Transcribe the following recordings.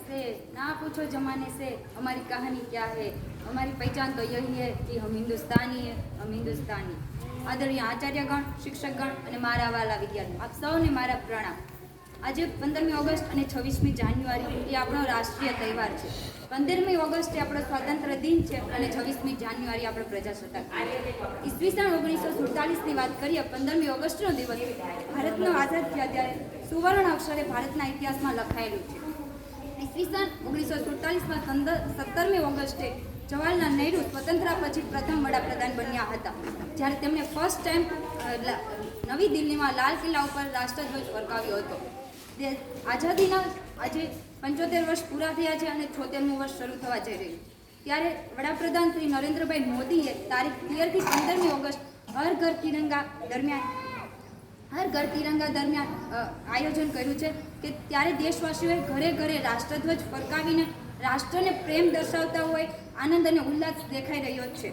से, ना पूछो जमाने से हमारी कहानी क्या है, हमारी पहचान तो यही है कि हम हिंदुस्तानी है, हम हिंदुस्तानी। आदरणीय आचार्यगण, शिक्षकगण અને મારા વાલા વિદ્યાર્થીઓ, આપ સૌને મારા પ્રણામ। આજે 15મી ઓગસ્ટ અને 26મી જાન્યુઆરી એ આપણો રાષ્ટ્રીય તહેવાર છે। 15મી ઓગસ્ટ એ આપણો સ્વાતંત્ર્ય દિન છે અને 26મી જાન્યુઆરી આપણો પ્રજાસત્તાક ઈસવીસન 1947ની વાત કરીએ। 15મી ઓગસ્ટનો દિવસ ભારતનો આઝાદ થયા ત્યારે સુવર્ણ અક્ષરે ભારતના ઇતિહાસમાં લખાયેલું છે। ઈસવીસન 1947માં 17મી ઓગસ્ટે જવાહરલાલ નહેરુ સ્વતંત્રતા પછી પ્રથમ વડાપ્રધાન બન્યા હતા, જ્યારે તેમણે ફર્સ્ટ ટાઈમ નવી દિલ્હીમાં લાલ કિલ્લા ઉપર રાષ્ટ્રધ્વજ ફરકાવ્યો હતો। આઝાદીના આજે 75 વર્ષ પૂરા થયા છે અને 76મું વર્ષ શરૂ થવા જઈ રહ્યું, ત્યારે વડાપ્રધાન શ્રી નરેન્દ્રભાઈ મોદીએ તારીખ 13થી 15મી ઓગસ્ટ હર ઘર તિરંગા દરમિયાન આયોજન કર્યું છે કે ત્યારે દેશવાસીઓએ ઘરે ઘરે રાષ્ટ્રધ્વજ ફરકાવીને રાષ્ટ્રને પ્રેમ દર્શાવતા હોય આનંદ અને ઉલ્લાસ દેખાઈ રહ્યો છે।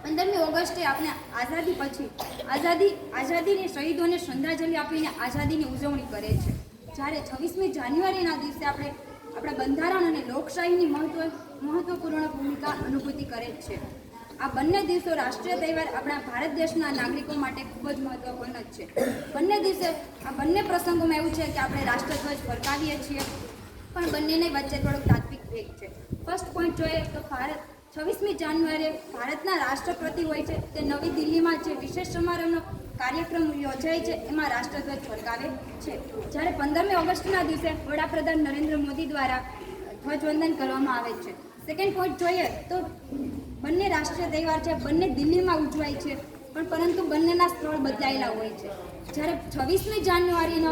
15મી ઓગસ્ટે આપણે આઝાદી પછી આઝાદીની શહીદોને શ્રદ્ધાંજલિ આપીને આઝાદીની ઉજવણી કરે છે, જ્યારે 26મી જાન્યુઆરીના દિવસે આપણે આપણા બંધારણ અને લોકશાહીની મહત્વપૂર્ણ ભૂમિકા અનુભૂતિ કરે છે। આ બંને દિવસો રાષ્ટ્રીય તહેવાર આપણા ભારત દેશના નાગરિકો માટે ખૂબ જ મહત્વપૂર્ણ છે। આ બંને પ્રસંગોમાં એવું છે કે આપણે રાષ્ટ્રધ્વજ ફરકાવીએ છીએ, પણ બંનેની વચ્ચે થોડોક તાત્વિક ભેદ છે। ફર્સ્ટ પોઈન્ટ જોઈએ તો 26મી જાન્યુઆરીએ ભારતના રાષ્ટ્રપતિ હોય છે તે નવી દિલ્હીમાં જે વિશેષ સમારંભનો કાર્યક્રમ યોજાય છે એમાં રાષ્ટ્રધ્વજ ફરકાવે છે, જ્યારે 15મી ઓગસ્ટના દિવસે વડાપ્રધાન નરેન્દ્ર મોદી દ્વારા ધ્વજવંદન કરવામાં આવે છે। સેકન્ડ પોઈન્ટ જોઈએ તો બંને રાષ્ટ્રીય તહેવાર છે, બંને દિલ્હીમાં ઉજવાય છે, પરંતુ બંનેના સ્થળ બદલાયેલા હોય છે। જ્યારે 26મી જાન્યુઆરીનો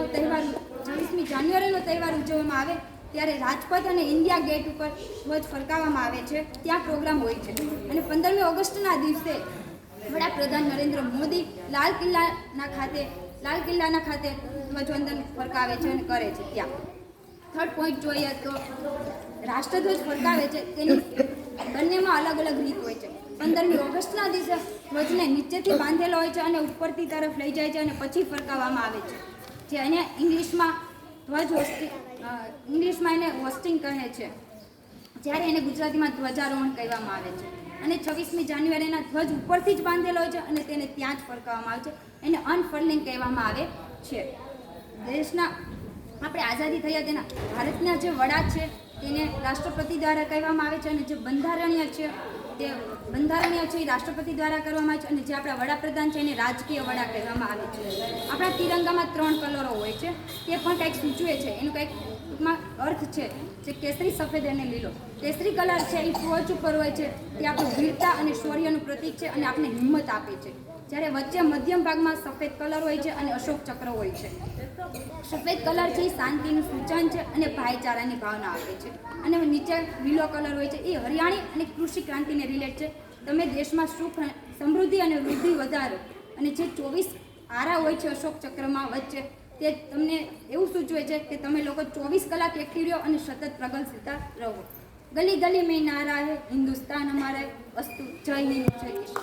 તહેવાર ઉજવવામાં આવે ત્યારે રાજપથ અને ઇન્ડિયા ગેટ ઉપર ધ્વજ ફરકાવવામાં આવે છે, ત્યાં પ્રોગ્રામ હોય છે, અને 15મી ઓગસ્ટના દિવસે વડાપ્રધાન નરેન્દ્ર મોદી લાલ કિલ્લાના ખાતે ધ્વજવંદન ફરકાવે છે અને કરે છે ત્યાં। થર્ડ પોઈન્ટ જોઈએ તો રાષ્ટ્રધ્વજ ફરકાવે છે તેની બંનેમાં અલગ અલગ રીત હોય છે। 15મી ઓગસ્ટના દિવસે ધ્વજને નીચેથી બાંધેલો હોય છે અને ઉપરથી તરફ લઈ જાય છે અને પછી ફરકાવવામાં આવે છે, જે એને ઇંગ્લિશમાં એને હોસ્ટિંગ કહે છે, જ્યારે એને ગુજરાતીમાં ધ્વજારોહણ કહેવામાં આવે છે। અને 26મી જાન્યુઆરીના ધ્વજ ઉપરથી જ બાંધેલો હોય છે અને તેને ત્યાં જ ફરકાવવામાં આવે છે, એને અનફર્લિંગ કહેવામાં આવે છે। દેશના આપણે આઝાદી થયા તેના ભારતના જે વડા છે તેને રાષ્ટ્રપતિ દ્વારા કહેવામાં આવે છે, અને જે બંધારણીય છે એ રાષ્ટ્રપતિ દ્વારા કરવામાં આવે છે, અને જે આપણા વડાપ્રધાન છે એને રાજકીય વડા કહેવામાં આવે છે। આપણા તિરંગામાં 3 કલરો હોય છે, તે પણ કંઈક સૂચવે છે, એનું કંઈક ટૂંકમાં અર્થ છે, જે કેસરી, સફેદ અને લીલો। કેસરી કલર છે એ ટોચ ઉપર હોય છે, તે આપણું વીરતા અને શૌર્યનું પ્રતીક છે અને આપણે હિંમત આપે છે, જ્યારે વચ્ચે મધ્યમ ભાગમાં સફેદ કલર હોય છે અને અશોક ચક્ર હોય છે। સફેદ કલર છે એ શાંતિનું સૂચન છે અને ભાઈચારાની ભાવના આપે છે, અને નીચે લીલો કલર હોય છે એ હરિયાળી અને કૃષિ ક્રાંતિને રિલેટ છે, તમે દેશમાં સુખ, સમૃદ્ધિ અને વૃદ્ધિ વધારો। અને જે 24 આરા હોય છે અશોક ચક્રમાં વચ્ચે, તે તમને એવું સૂચવે છે કે તમે લોકો 24 કલાક એક્ટિવ રહો અને સતત પ્રગતિશીલતા રહો। ગલી ગલી મેં નારા હે, હિન્દુસ્તાન હમારા, અસ્તુ, જય હિન્દ, જય કિશન।